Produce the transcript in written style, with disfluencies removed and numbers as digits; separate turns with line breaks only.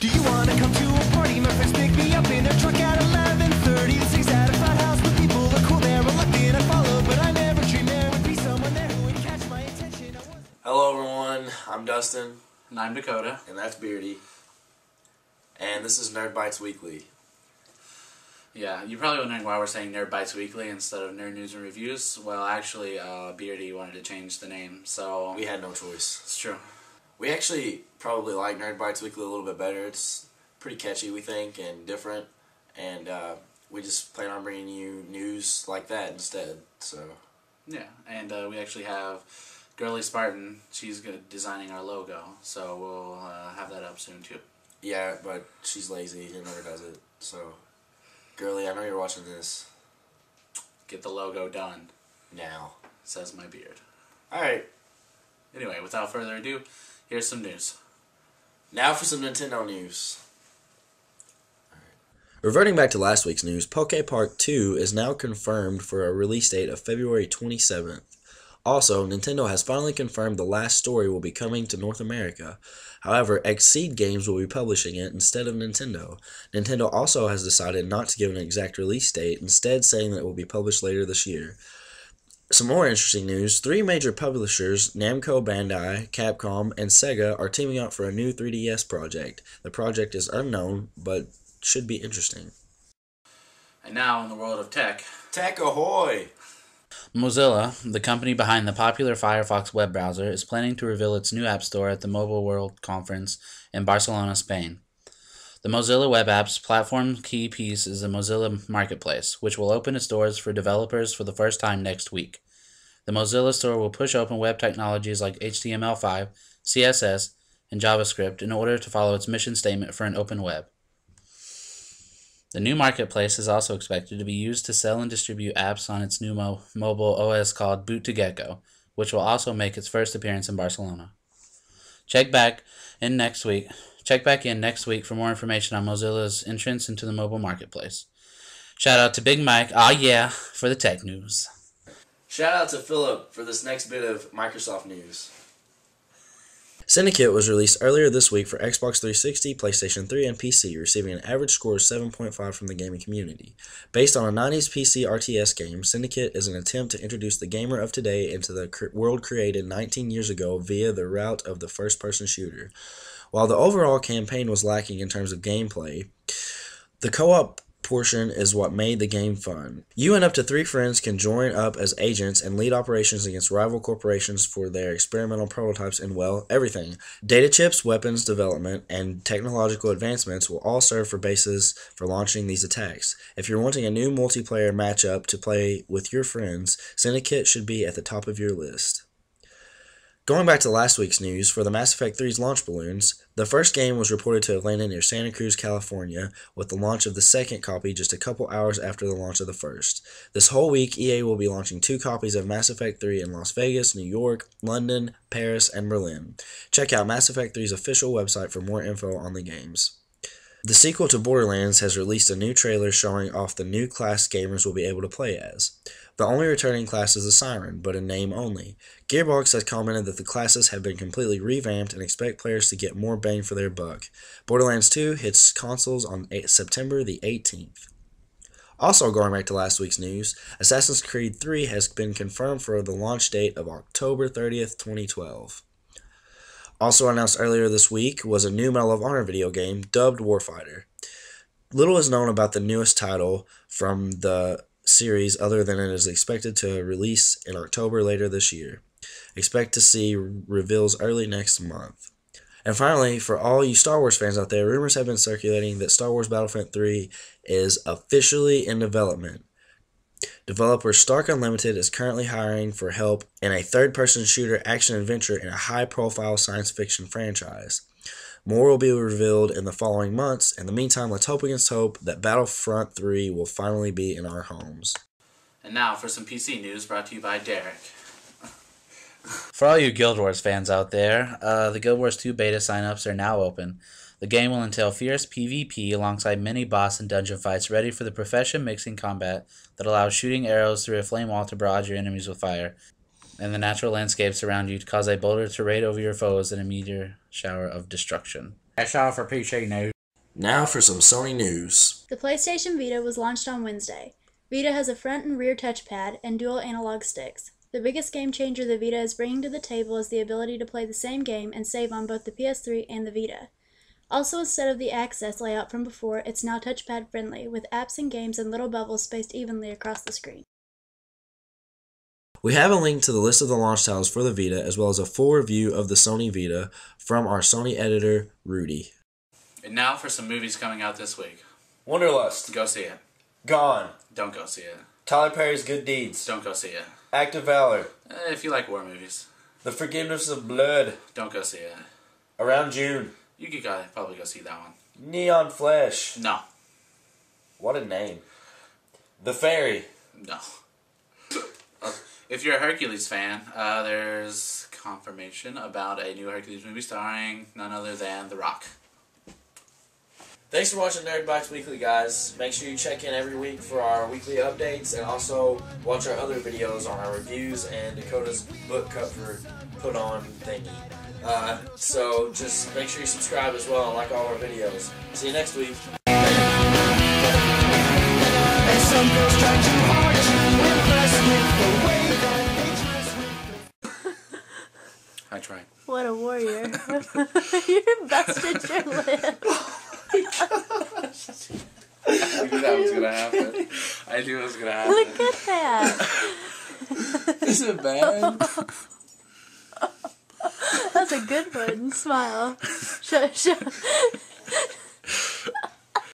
Do you wanna come to a party? My friends pick me up in their truck at 11:30. The six at a frat house, the people are cool, they're reluctant. I follow, but I never dreamed there would be someone there who would catch my attention.
Hello everyone, I'm Dustin.
And I'm Dakota.
And that's Beardy. And this is Nerd Bites Weekly.
Yeah, you're probably wondering why we're saying Nerd Bites Weekly instead of Nerd News and Reviews. Well, actually, Beardy wanted to change the name, so...
We had no choice.
It's true.
We actually probably like Nerd Bites Weekly a little bit better. It's pretty catchy, we think, and different. And we just plan on bringing you news like that instead, so...
Yeah, and we actually have Girly Spartan. She's designing our logo, so we'll have that up soon, too.
Yeah, but she's lazy and never does it, so... Girly, I know you're watching this.
Get the logo done.
Now.
Says my beard.
Alright.
Anyway, without further ado, here's some news.
Now for some Nintendo news. Reverting back to last week's news, Poke Park 2 is now confirmed for a release date of February 27th. Also, Nintendo has finally confirmed the last story will be coming to North America. However, Exceed Games will be publishing it instead of Nintendo. Nintendo also has decided not to give an exact release date, instead saying that it will be published later this year. Some more interesting news, 3 major publishers, Namco Bandai, Capcom, and Sega, are teaming up for a new 3DS project. The project is unknown, but should be interesting.
And now, in the world of tech...
Tech ahoy!
Mozilla, the company behind the popular Firefox web browser, is planning to reveal its new App Store at the Mobile World Conference in Barcelona, Spain. The Mozilla Web Apps platform key piece is the Mozilla Marketplace, which will open its doors for developers for the first time next week. The Mozilla Store will push open web technologies like HTML5, CSS, and JavaScript in order to follow its mission statement for an open web. The new marketplace is also expected to be used to sell and distribute apps on its new mobile OS called Boot to Gecko, which will also make its first appearance in Barcelona. Check back in next week for more information on Mozilla's entrance into the mobile marketplace. Shout out to Big Mike, for the tech news.
Shout out to Philip for this next bit of Microsoft news. Syndicate was released earlier this week for Xbox 360, PlayStation 3, and PC, receiving an average score of 7.5 from the gaming community. Based on a 90s PC RTS game, Syndicate is an attempt to introduce the gamer of today into the world created 19 years ago via the route of the first-person shooter. While the overall campaign was lacking in terms of gameplay, the co-op portion is what made the game fun. You and up to 3 friends can join up as agents and lead operations against rival corporations for their experimental prototypes and, well, everything. Data chips, weapons development, and technological advancements will all serve for basis for launching these attacks. If you're wanting a new multiplayer matchup to play with your friends, Syndicate should be at the top of your list. Going back to last week's news, for the Mass Effect 3's launch balloons, the first game was reported to have landed near Santa Cruz, California, with the launch of the second copy just a couple hours after the launch of the first. This whole week, EA will be launching 2 copies of Mass Effect 3 in Las Vegas, New York, London, Paris, and Berlin. Check out Mass Effect 3's official website for more info on the games. The sequel to Borderlands has released a new trailer showing off the new class gamers will be able to play as. The only returning class is a Siren, but in name only. Gearbox has commented that the classes have been completely revamped and expect players to get more bang for their buck. Borderlands 2 hits consoles on September the 18th. Also going back to last week's news, Assassin's Creed 3 has been confirmed for the launch date of October 30th, 2012. Also announced earlier this week was a new Medal of Honor video game dubbed Warfighter. Little is known about the newest title from the series other than it is expected to release in October later this year. Expect to see reveals early next month. And finally, for all you Star Wars fans out there, rumors have been circulating that Star Wars Battlefront 3 is officially in development. Developer Stark Unlimited is currently hiring for help in a third-person shooter action-adventure in a high-profile science fiction franchise. More will be revealed in the following months. In the meantime, let's hope against hope that Battlefront 3 will finally be in our homes.
And now for some PC news brought to you by Derek. For all you Guild Wars fans out there, the Guild Wars 2 beta signups are now open. The game will entail fierce PvP alongside many boss and dungeon fights ready for the profession mixing combat that allows shooting arrows through a flame wall to barrage your enemies with fire. and the natural landscapes around you to cause a boulder to raid over your foes in a meteor shower of destruction. That's all for PC news.
Now for some Sony news.
The PlayStation Vita was launched on Wednesday. Vita has a front and rear touchpad and dual analog sticks. The biggest game changer the Vita is bringing to the table is the ability to play the same game and save on both the PS3 and the Vita. Also, instead of the Access layout from before, it's now touchpad friendly, with apps and games in little bubbles spaced evenly across the screen.
We have a link to the list of the launch titles for the Vita, as well as a full review of the Sony Vita from our Sony editor, Rudy.
And now for some movies coming out this week.
Wanderlust.
Go see it.
Gone.
Don't go see it.
Tyler Perry's Good Deeds.
Don't go see it.
Act of Valor.
If you like war movies.
The Forgiveness of Blood.
Don't go see it.
Around June.
You could probably go see that one.
Neon Flesh.
No.
What a name. The Fairy.
No. If you're a Hercules fan, there's confirmation about a new Hercules movie starring none other than The Rock.
Thanks for watching Nerdbox Weekly, guys. Make sure you check in every week for our weekly updates, and also watch our other videos on our reviews and Dakota's book cover put on thingy. So just make sure you subscribe as well and like all our videos. See you next week.
And some girls try too hard to impress with the way that they dress with.
I tried.
What a warrior. You busted your lip.
I knew that was gonna happen. I knew it was gonna happen.
Look at that.
Is it bad?
That's a good one. Smile. Show.